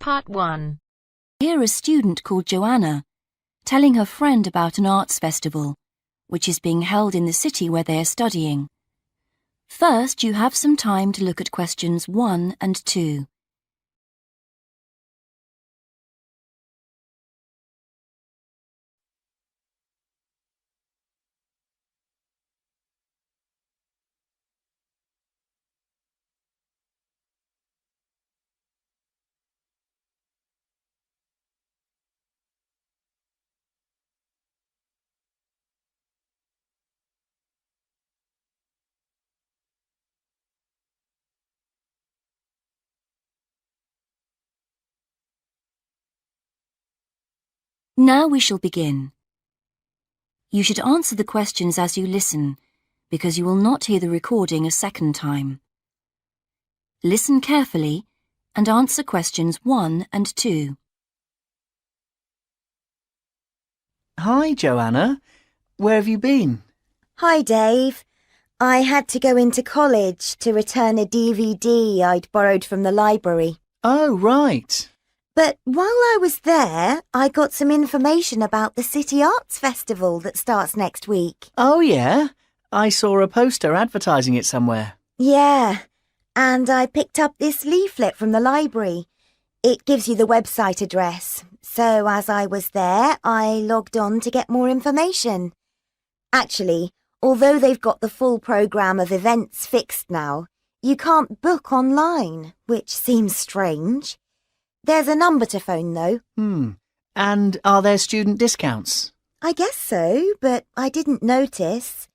Part 1. Hear a student called Joanna telling her friend about an arts festival, which is being held in the city where they are studying. First, you have some time to look at questions 1 and 2. Now we shall begin. You should answer the questions as you listen, because you will not hear the recording a second time. Listen carefully and answer questions 1 and 2. Hi, Joanna. Where have you been? Hi, Dave. I had to go into college to return a DVD I'd borrowed from the library. Oh, right. But while I was there, I got some information about the City Arts Festival that starts next week. Oh, yeah? I saw a poster advertising it somewhere. Yeah, and I picked up this leaflet from the library. It gives you the website address. So as I was there, I logged on to get more information. Actually, although they've got the full programme of events fixed now, you can't book online, which seems strange. There's a number to phone, though. And are there student discounts? I guess so, but I didn't notice.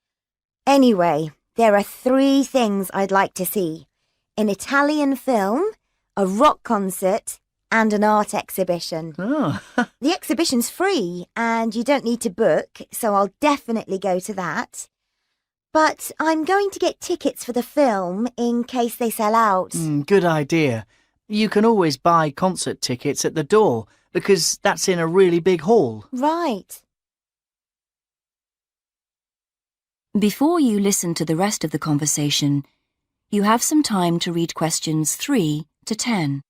Anyway, there are 3 things I'd like to see. An Italian film, a rock concert, and an art exhibition. Oh, The exhibition's free, and you don't need to book, so I'll definitely go to that. But I'm going to get tickets for the film in case they sell out. good idea. You can always buy concert tickets at the door because that's in a really big hall. Right. Before you listen to the rest of the conversation, you have some time to read questions 3 to 10.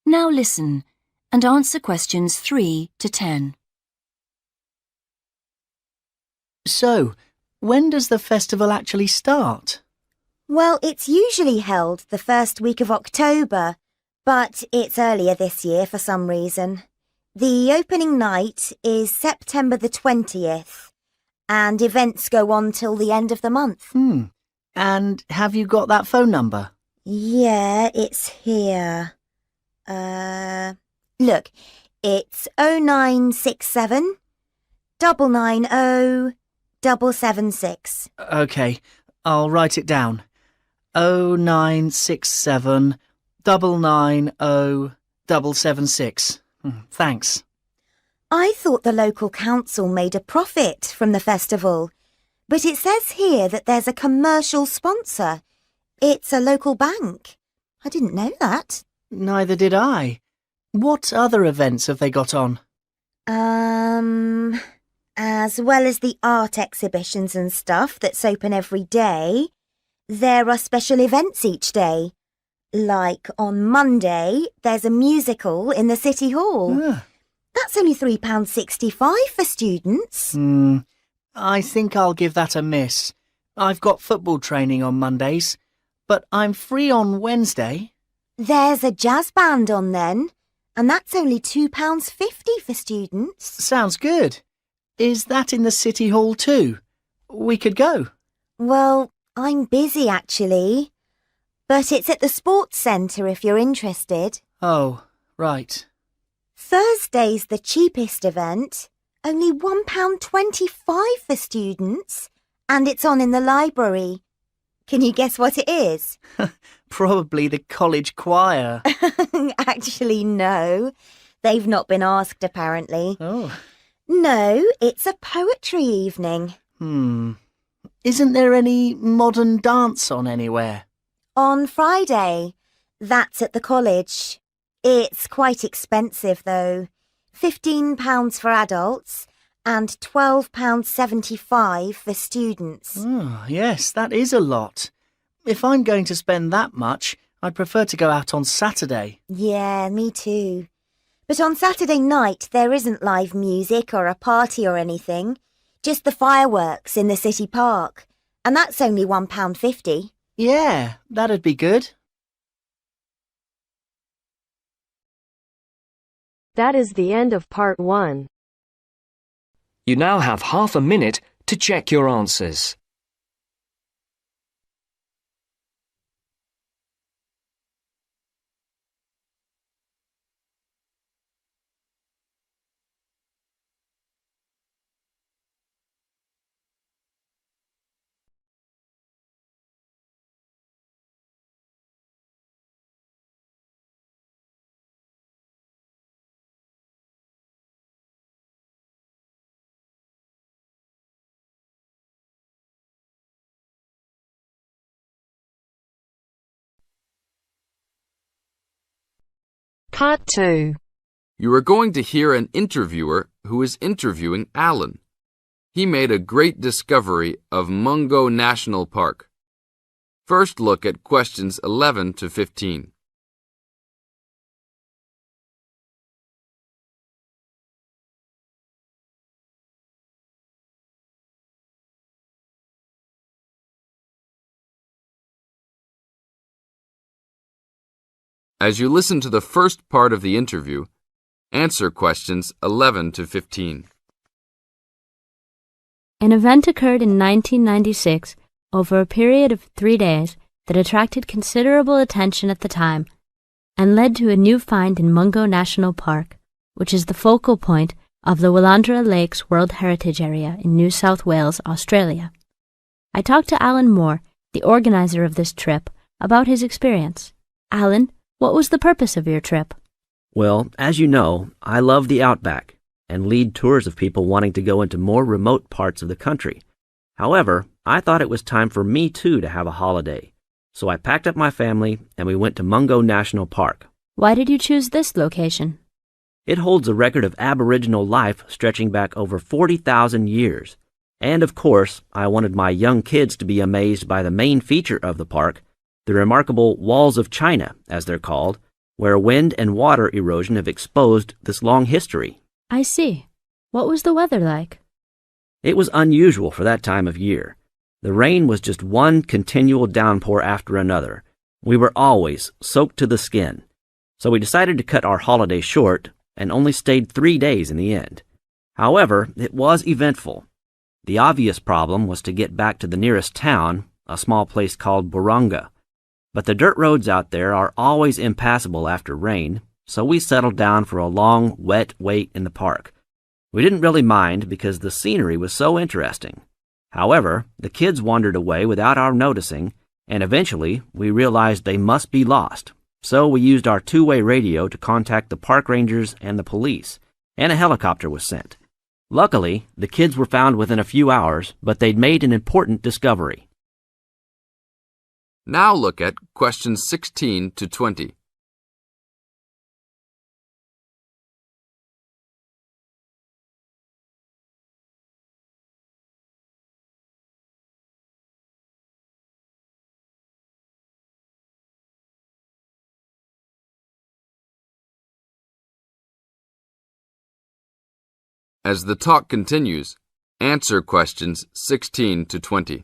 Now listen and answer questions 3 to 10. So, when does the festival actually start? Well, it's usually held the first week of October, but it's earlier this year for some reason. The opening night is September the 20th, and events go on till the end of the month. And have you got that phone number? Yeah, it's here. Look, it's 0967 990 776. OK, I'll write it down. 0967 990 776. Thanks. I thought the local council made a profit from the festival, but it says here that there's a commercial sponsor. It's a local bank. I didn't know that. Neither did I. What other events have they got on? As well as the art exhibitions and stuff that's open every day, there are special events each day. Like on Monday, there's a musical in the City Hall. That's only £3.65 for students. I think I'll give that a miss. I've got football training on Mondays, but I'm free on Wednesday. There's a jazz band on then, and that's only £2.50 for students. Sounds good. Is that in the City Hall too? We could go. Well, I'm busy actually, but it's at the sports centre if you're interested. Oh, right. Thursday's the cheapest event, Only £1.25 for students, and it's on in the library. Can you guess what it is? Probably the college choir. Actually, no. They've not been asked, apparently. Oh. No, it's a poetry evening. Isn't there any modern dance on anywhere? On Friday. That's at the college. It's quite expensive, though. £15 for adults and £12.75 for students. Oh, yes, that is a lot. If I'm going to spend that much, I'd prefer to go out on Saturday. Yeah, me too. But on Saturday night, there isn't live music or a party or anything. Just the fireworks in the city park. And that's only £1.50. Yeah, that'd be good. That is the end of part 1. You now have half a minute to check your answers. Part 2. You are going to hear an interviewer who is interviewing Alan. He made a great discovery of Mungo National Park. First look at questions 11 to 15. As you listen to the first part of the interview, answer questions 11 to 15. An event occurred in 1996 over a period of 3 days that attracted considerable attention at the time and led to a new find in Mungo National Park, which is the focal point of the Willandra Lakes World Heritage Area in New South Wales, Australia. I talked to Alan Moore, the organizer of this trip, about his experience. Alan, what was the purpose of your trip? Well, as you know, I love the outback and lead tours of people wanting to go into more remote parts of the country. However, I thought it was time for me too to have a holiday. So I packed up my family and we went to Mungo National Park. Why did you choose this location? It holds a record of Aboriginal life stretching back over 40,000 years. And of course, I wanted my young kids to be amazed by the main feature of the park, the remarkable Walls of China, as they're called, where wind and water erosion have exposed this long history. I see. What was the weather like? It was unusual for that time of year. The rain was just one continual downpour after another. We were always soaked to the skin. So we decided to cut our holiday short and only stayed 3 days in the end. However, it was eventful. The obvious problem was to get back to the nearest town, a small place called Burunga. But the dirt roads out there are always impassable after rain, so we settled down for a long, wet wait in the park. We didn't really mind because the scenery was so interesting. However, the kids wandered away without our noticing, and eventually we realized they must be lost. So we used our two-way radio to contact the park rangers and the police, and a helicopter was sent. Luckily, the kids were found within a few hours, but they'd made an important discovery. Now look at questions 16 to 20. As the talk continues, answer questions 16 to 20.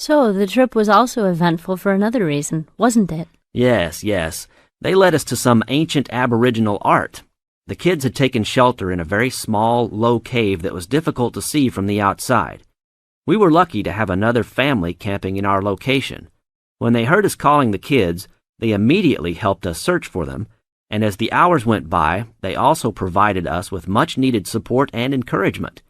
So, the trip was also eventful for another reason, wasn't it? Yes. They led us to some ancient Aboriginal art. The kids had taken shelter in a very small, low cave that was difficult to see from the outside. We were lucky to have another family camping in our location. When they heard us calling the kids, they immediately helped us search for them, and as the hours went by, they also provided us with much-needed support and encouragement.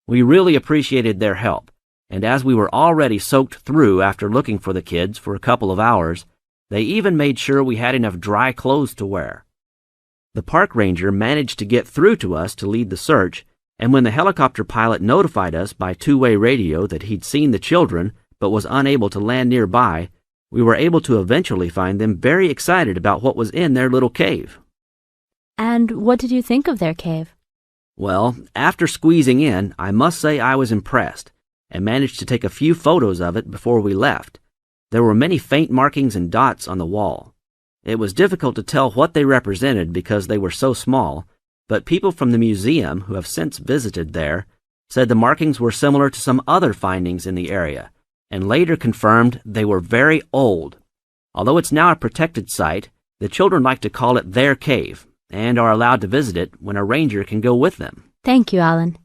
We really appreciated their help, and as we were already soaked through after looking for the kids for a couple of hours, they even made sure we had enough dry clothes to wear. The park ranger managed to get through to us to lead the search, and when the helicopter pilot notified us by two-way radio that he'd seen the children but was unable to land nearby, we were able to eventually find them very excited about what was in their little cave. And what did you think of their cave? Well, after squeezing in, I must say I was impressed, and managed to take a few photos of it before we left. There were many faint markings and dots on the wall. It was difficult to tell what they represented because they were so small, but people from the museum who have since visited there said the markings were similar to some other findings in the area, and later confirmed they were very old. Although it's now a protected site, the children like to call it their cave, and are allowed to visit it when a ranger can go with them. Thank you, Alan.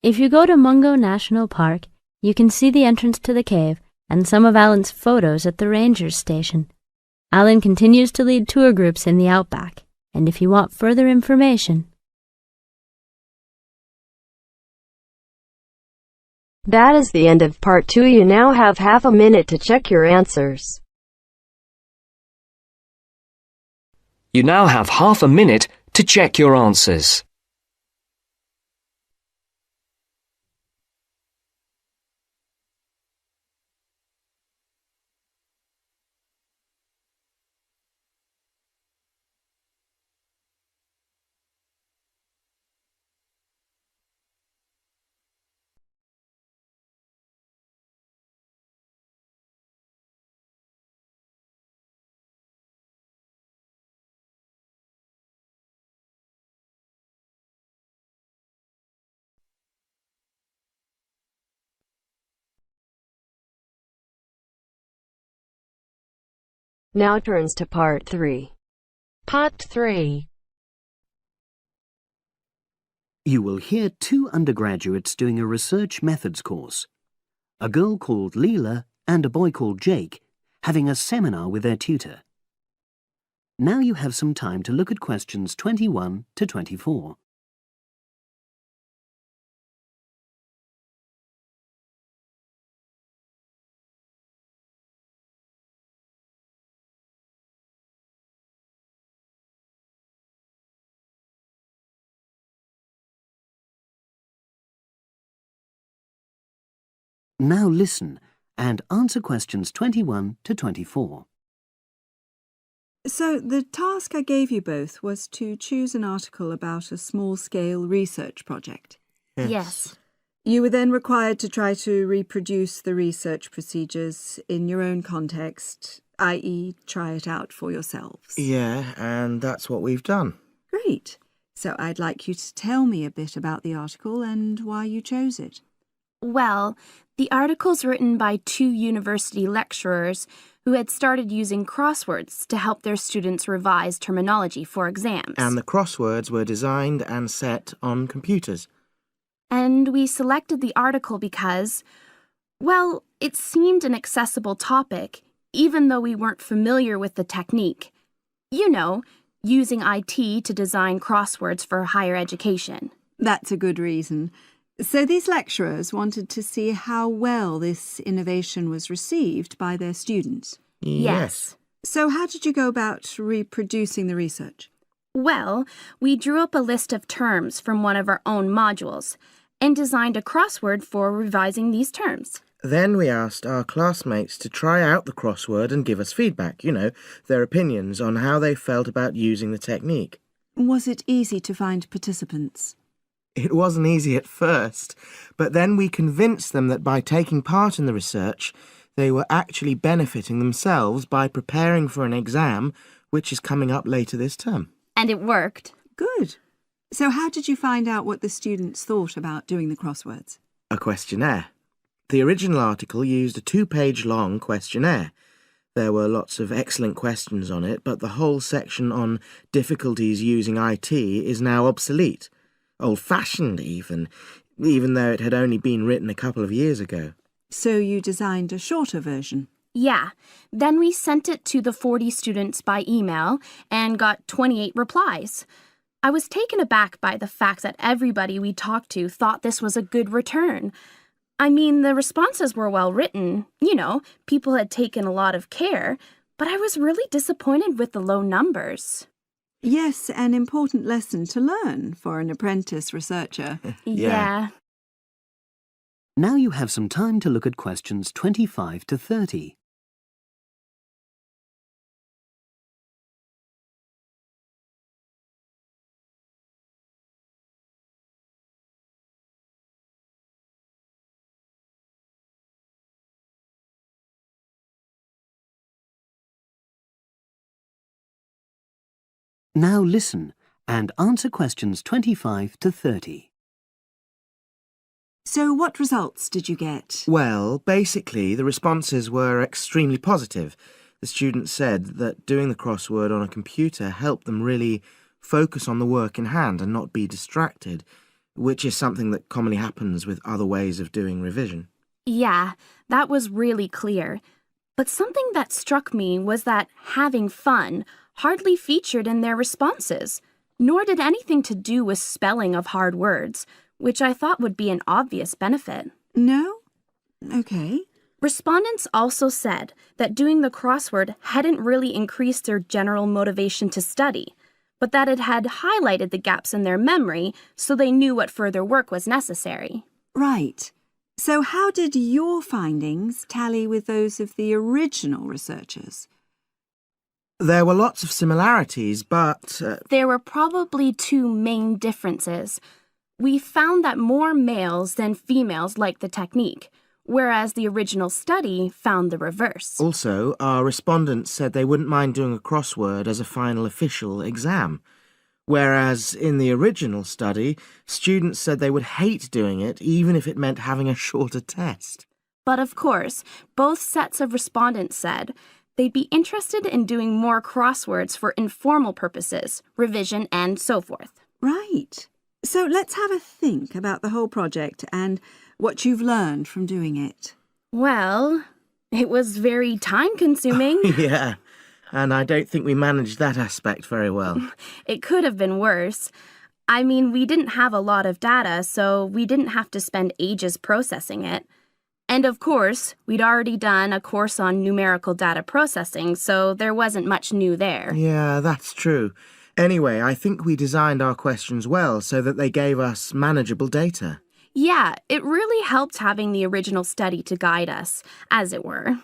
If you go to Mungo National Park, you can see the entrance to the cave and some of Alan's photos at the ranger's station. Alan continues to lead tour groups in the outback, and if you want further information... That is the end of part 2. You now have half a minute to check your answers. You now have half a minute to check your answers. Now turns to part 3. Part 3. You will hear two undergraduates doing a research methods course. A girl called Leela and a boy called Jake having a seminar with their tutor. Now you have some time to look at questions 21 to 24. Now listen and answer questions 21 to 24. So, the task I gave you both was to choose an article about a small-scale research project. Yes. You were then required to try to reproduce the research procedures in your own context, i.e. try it out for yourselves. Yeah, and that's what we've done. Great. So I'd like you to tell me a bit about the article and why you chose it. Well, the article's written by 2 university lecturers who had started using crosswords to help their students revise terminology for exams. And the crosswords were designed and set on computers. And we selected the article because, well, it seemed an accessible topic, even though we weren't familiar with the technique. You know, using IT to design crosswords for higher education. That's a good reason. So these lecturers wanted to see how well this innovation was received by their students. Yes. So how did you go about reproducing the research? Well, we drew up a list of terms from one of our own modules and designed a crossword for revising these terms. Then we asked our classmates to try out the crossword and give us feedback, their opinions on how they felt about using the technique. Was it easy to find participants? It wasn't easy at first, but then we convinced them that by taking part in the research, they were actually benefiting themselves by preparing for an exam, which is coming up later this term. And it worked. Good. So how did you find out what the students thought about doing the crosswords? A questionnaire. The original article used a 2-page long questionnaire. There were lots of excellent questions on it, but the whole section on difficulties using IT is now obsolete. Old-fashioned even though it had only been written a couple of years ago. So you designed a shorter version? Yeah, then we sent it to the 40 students by email and got 28 replies. I was taken aback by the fact that everybody we talked to thought this was a good return. I mean, the responses were well written, people had taken a lot of care, but I was really disappointed with the low numbers. Yes, an important lesson to learn for an apprentice researcher. Yeah. Now you have some time to look at questions 25 to 30. Now listen and answer questions 25 to 30. So what results did you get? Well, basically, the responses were extremely positive. The students said that doing the crossword on a computer helped them really focus on the work in hand and not be distracted, which is something that commonly happens with other ways of doing revision. Yeah, that was really clear. But something that struck me was that having fun hardly featured in their responses, nor did anything to do with spelling of hard words, which I thought would be an obvious benefit. No? Okay. Respondents also said that doing the crossword hadn't really increased their general motivation to study, but that it had highlighted the gaps in their memory so they knew what further work was necessary. Right. So how did your findings tally with those of the original researchers? There were lots of similarities, but... There were probably two main differences. We found that more males than females liked the technique, whereas the original study found the reverse. Also, our respondents said they wouldn't mind doing a crossword as a final official exam, whereas in the original study, students said they would hate doing it even if it meant having a shorter test. But of course, both sets of respondents said they'd be interested in doing more crosswords for informal purposes, revision, and so forth. Right. So let's have a think about the whole project and what you've learned from doing it. Well, it was very time-consuming. Yeah, and I don't think we managed that aspect very well. It could have been worse. I mean, we didn't have a lot of data, so we didn't have to spend ages processing it. And of course, we'd already done a course on numerical data processing, so there wasn't much new there. Yeah, that's true. Anyway, I think we designed our questions well so that they gave us manageable data. Yeah, it really helped having the original study to guide us, as it were.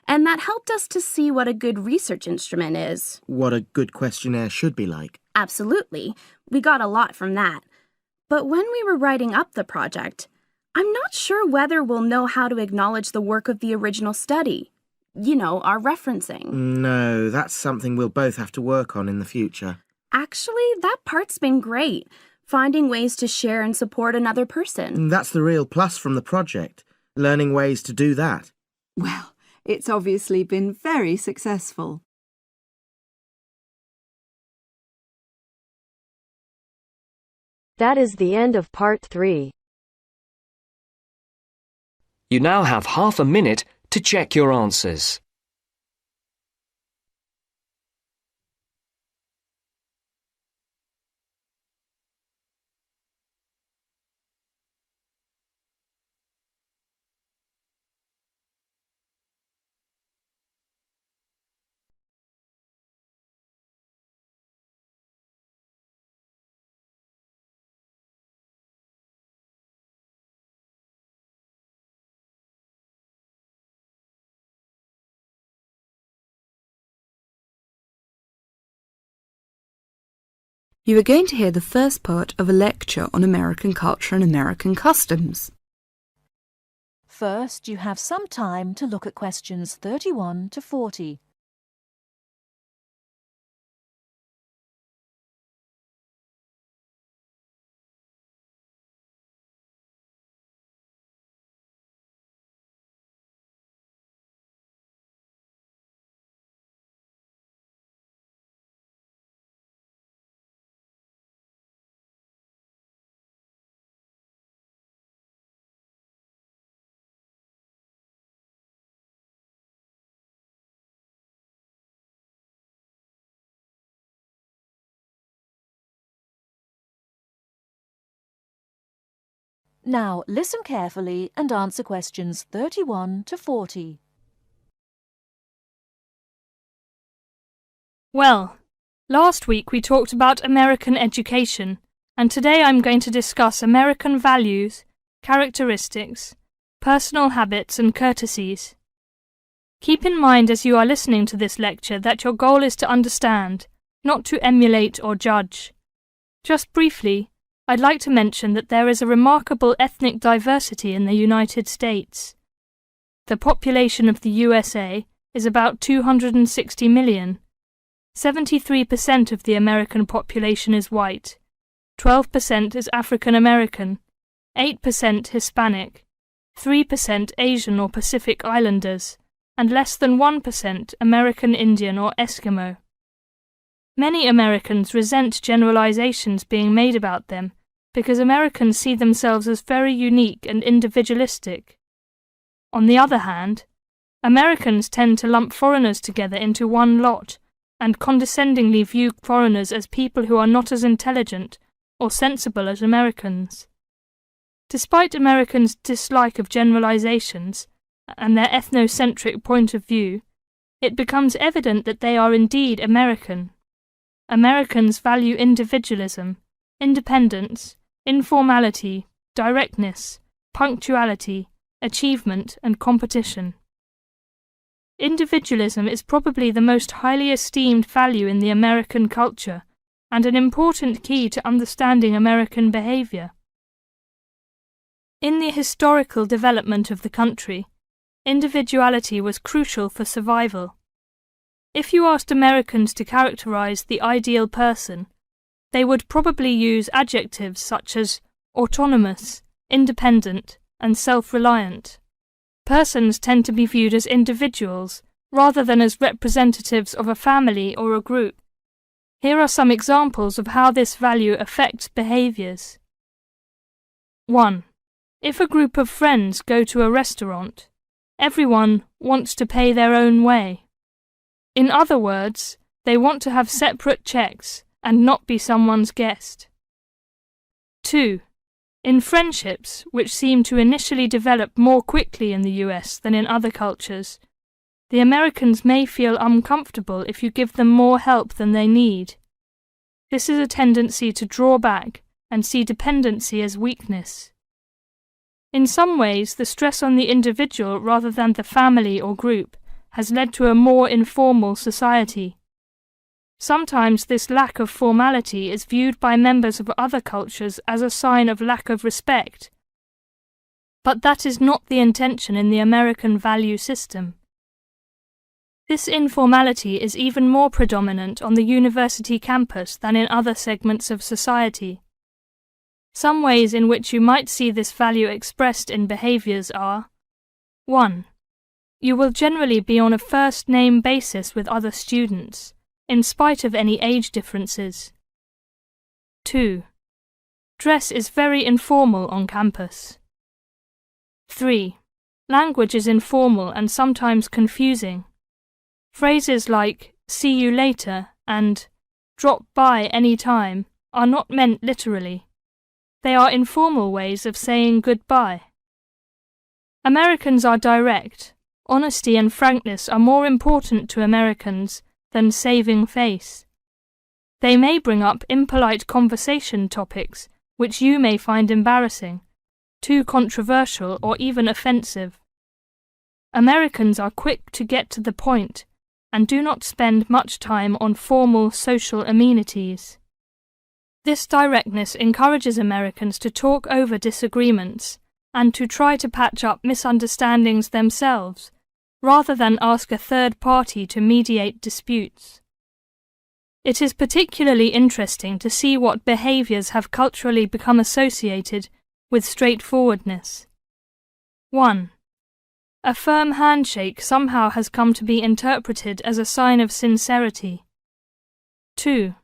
And that helped us to see what a good research instrument is. What a good questionnaire should be like. Absolutely. We got a lot from that. But when we were writing up the project, I'm not sure whether we'll know how to acknowledge the work of the original study. Our referencing. No, that's something we'll both have to work on in the future. Actually, that part's been great. Finding ways to share and support another person. That's the real plus from the project, learning ways to do that. Well, it's obviously been very successful. That is the end of part 3. You now have half a minute to check your answers. You are going to hear the first part of a lecture on American culture and American customs. First, you have some time to look at questions 31 to 40. Now listen carefully and answer questions 31 to 40. Well, last week we talked about American education, and today I'm going to discuss American values, characteristics, personal habits and courtesies. Keep in mind as you are listening to this lecture that your goal is to understand, not to emulate or judge. Just briefly, I'd like to mention that there is a remarkable ethnic diversity in the United States. The population of the USA is about 260 million. 73% of the American population is white, 12% is African American, 8% Hispanic, 3% Asian or Pacific Islanders, and less than 1% American Indian or Eskimo. Many Americans resent generalizations being made about them because Americans see themselves as very unique and individualistic. On the other hand, Americans tend to lump foreigners together into one lot and condescendingly view foreigners as people who are not as intelligent or sensible as Americans. Despite Americans' dislike of generalizations and their ethnocentric point of view, it becomes evident that they are indeed American. Americans value individualism, independence, informality, directness, punctuality, achievement, and competition. Individualism is probably the most highly esteemed value in the American culture and an important key to understanding American behavior. In the historical development of the country, individuality was crucial for survival. If you asked Americans to characterize the ideal person, they would probably use adjectives such as autonomous, independent, and self-reliant. Persons tend to be viewed as individuals rather than as representatives of a family or a group. Here are some examples of how this value affects behaviors. 1. If a group of friends go to a restaurant, everyone wants to pay their own way. In other words, they want to have separate checks and not be someone's guest. 2. In friendships, which seem to initially develop more quickly in the US than in other cultures, the Americans may feel uncomfortable if you give them more help than they need. This is a tendency to draw back and see dependency as weakness. In some ways, the stress on the individual rather than the family or group has led to a more informal society. Sometimes this lack of formality is viewed by members of other cultures as a sign of lack of respect. But that is not the intention in the American value system. This informality is even more predominant on the university campus than in other segments of society. Some ways in which you might see this value expressed in behaviors are: 1. You will generally be on a first-name basis with other students, in spite of any age differences. 2. Dress is very informal on campus. 3. Language is informal and sometimes confusing. Phrases like "see you later" and "drop by any time" are not meant literally. They are informal ways of saying goodbye. Americans are direct. Honesty and frankness are more important to Americans than saving face. They may bring up impolite conversation topics which you may find embarrassing, too controversial or even offensive. Americans are quick to get to the point and do not spend much time on formal social amenities. This directness encourages Americans to talk over disagreements and to try to patch up misunderstandings themselves, rather than ask a third party to mediate disputes. It is particularly interesting to see what behaviors have culturally become associated with straightforwardness. 1. A firm handshake somehow has come to be interpreted as a sign of sincerity. 2.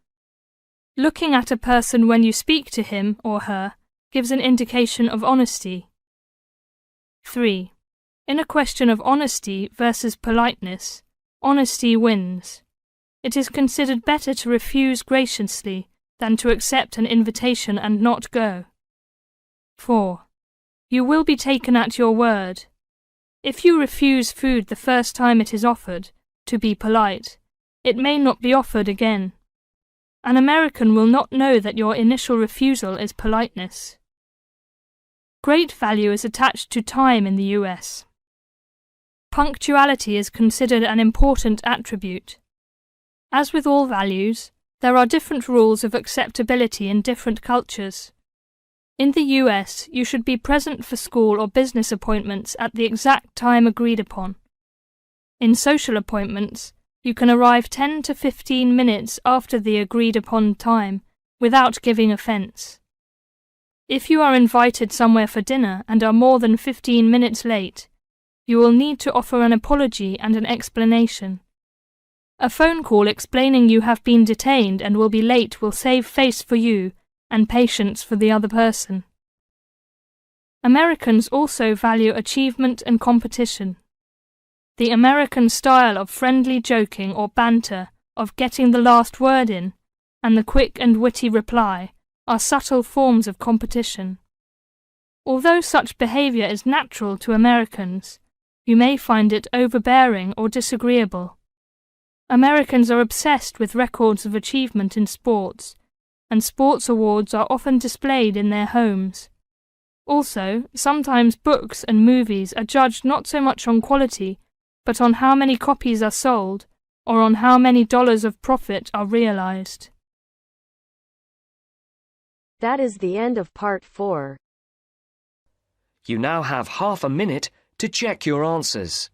Looking at a person when you speak to him or her gives an indication of honesty. 3. In a question of honesty versus politeness, honesty wins. It is considered better to refuse graciously than to accept an invitation and not go. 4. You will be taken at your word. If you refuse food the first time it is offered, to be polite, it may not be offered again. An American will not know that your initial refusal is politeness. Great value is attached to time in the US. Punctuality is considered an important attribute. As with all values, there are different rules of acceptability in different cultures. In the US, you should be present for school or business appointments at the exact time agreed upon. In social appointments, you can arrive 10 to 15 minutes after the agreed upon time without giving offence. If you are invited somewhere for dinner and are more than 15 minutes late, you will need to offer an apology and an explanation. A phone call explaining you have been detained and will be late will save face for you and patience for the other person. Americans also value achievement and competition. The American style of friendly joking or banter, of getting the last word in, and the quick and witty reply are subtle forms of competition. Although such behavior is natural to Americans, you may find it overbearing or disagreeable. Americans are obsessed with records of achievement in sports, and sports awards are often displayed in their homes. Also, sometimes books and movies are judged not so much on quality, but on how many copies are sold, or on how many dollars of profit are realized. That is the end of part 4. You now have half a minute to check your answers.